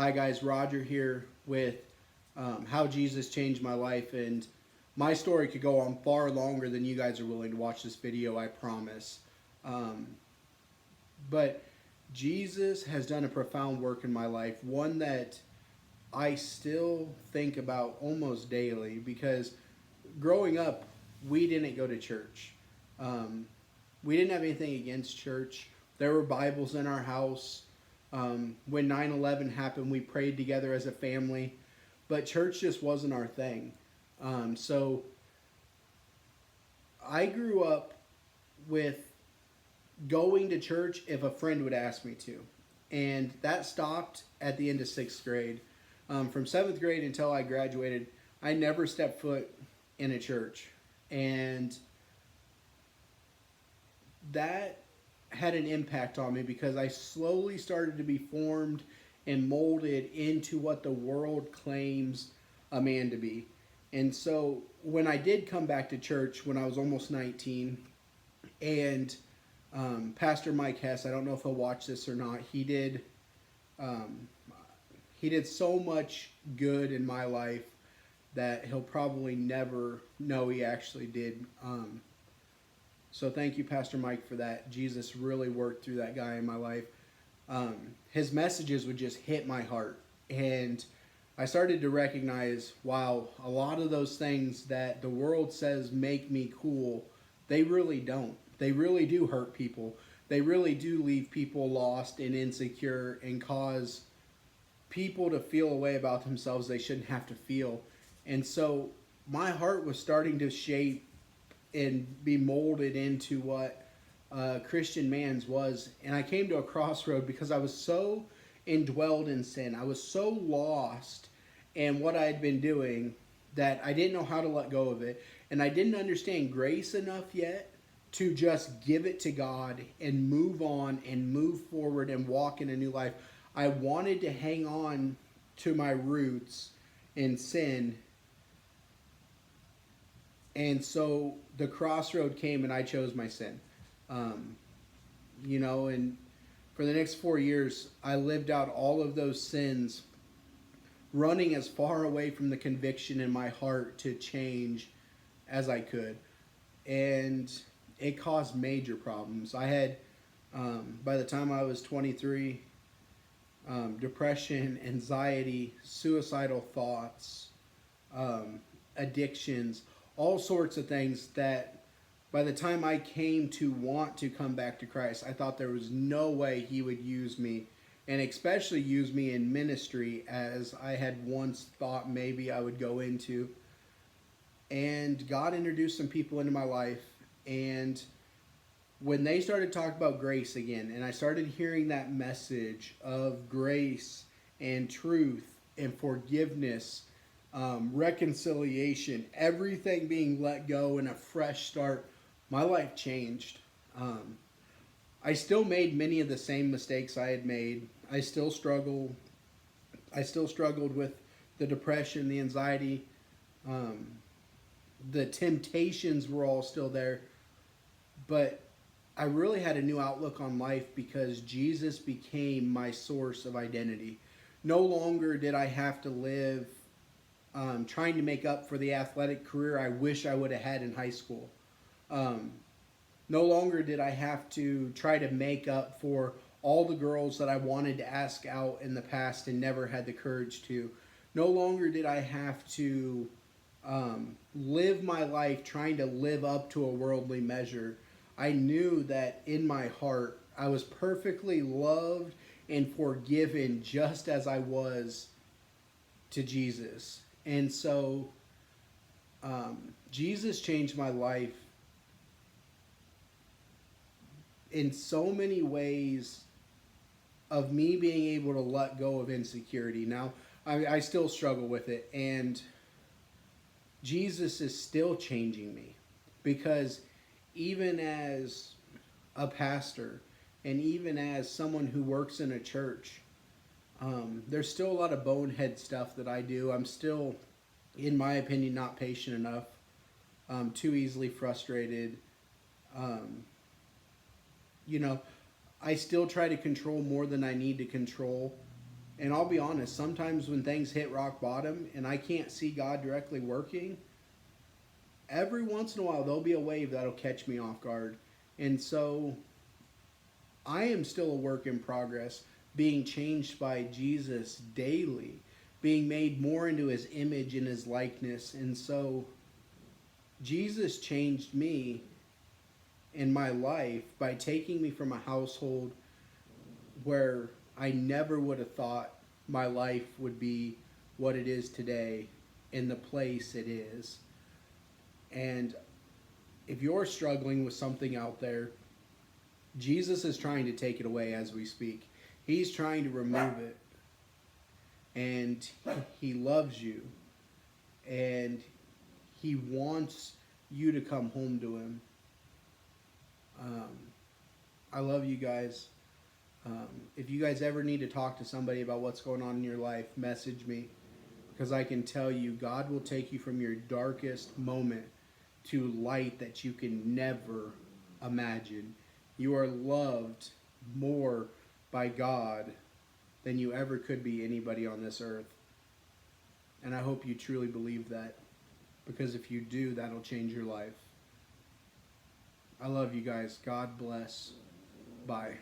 Hi guys, Roger here with how Jesus changed my life, and my story could go on far longer than you guys are willing to watch this video, I promise. Um, but Jesus has done a profound work in my life, one that I still think about almost daily because growing up, we didn't go to church. Um, we didn't have anything against church. There were Bibles in our house. When 9/11 happened, we prayed together as a family, but church just wasn't our thing. So I grew up with going to church if a friend would ask me to. And that stopped at the end of sixth grade. From seventh grade until I graduated, I never stepped foot in a church. And that had an impact on me because I slowly started to be formed and molded into what the world claims a man to be. And so when I did come back to church when I was almost 19, and Pastor Mike Hess, I don't know if he'll watch this or not, um, he did so much good in my life that he'll probably never know he actually did. So thank you, Pastor Mike, for that. Jesus really worked through that guy in my life. His messages would just hit my heart. And I started to recognize, wow, a lot of those things that the world says make me cool, they really don't. They really do hurt people. They really do leave people lost and insecure and cause people to feel a way about themselves they shouldn't have to feel. And so my heart was starting to shape and be molded into what Christian man's was. And I came to a crossroad because I was so indwelled in sin. I was so lost in what I had been doing that I didn't know how to let go of it. And I didn't understand grace enough yet to just give it to God and move on and move forward and walk in a new life. I wanted to hang on to my roots in sin, and so the crossroad came and I chose my sin. Um, and for the next 4 years, I lived out all of those sins, running as far away from the conviction in my heart to change as I could. And it caused major problems. I had, by the time I was 23, depression, anxiety, suicidal thoughts, addictions, all sorts of things that by the time I came to want to come back to Christ, I thought there was no way he would use me, and especially use me in ministry as I had once thought maybe I would go into. And God introduced some people into my life, and when they started talking about grace again, and I started hearing that message of grace and truth and forgiveness, reconciliation, everything being let go and a fresh start, my life changed. Um, I still made many of the same mistakes I had made. I still struggle. I still struggled with the depression, the anxiety, um, the temptations were all still there, but I really had a new outlook on life because Jesus became my source of identity. No longer did I have to live trying to make up for the athletic career I wish I would have had in high school. Um, no longer did I have to try to make up for all the girls that I wanted to ask out in the past and never had the courage to. No longer did I have to live my life trying to live up to a worldly measure. I knew that in my heart I was perfectly loved and forgiven just as I was to Jesus. And so Jesus changed my life in so many ways of me being able to let go of insecurity. Now, I still struggle with it, and Jesus is still changing me because even as a pastor and even as someone who works in a church, there's still a lot of bonehead stuff that I do. I'm still, in my opinion, not patient enough, too easily frustrated. Um, you know, I still try to control more than I need to control. And I'll be honest, sometimes when things hit rock bottom and I can't see God directly working, every once in a while there'll be a wave that'll catch me off guard. And so I am still a work in progress, being changed by Jesus daily, being made more into his image and his likeness. And so Jesus changed me in my life by taking me from a household where I never would have thought my life would be what it is today in the place it is. And if you're struggling with something out there, Jesus is trying to take it away as we speak. He's trying to remove it. And he loves you. And he wants you to come home to him. I love you guys. If you guys ever need to talk to somebody about what's going on in your life, message me. Because I can tell you, God will take you from your darkest moment to light that you can never imagine. You are loved more by God than you ever could be anybody on this earth. And I hope you truly believe that. Because if you do, that'll change your life. I love you guys. God bless. Bye.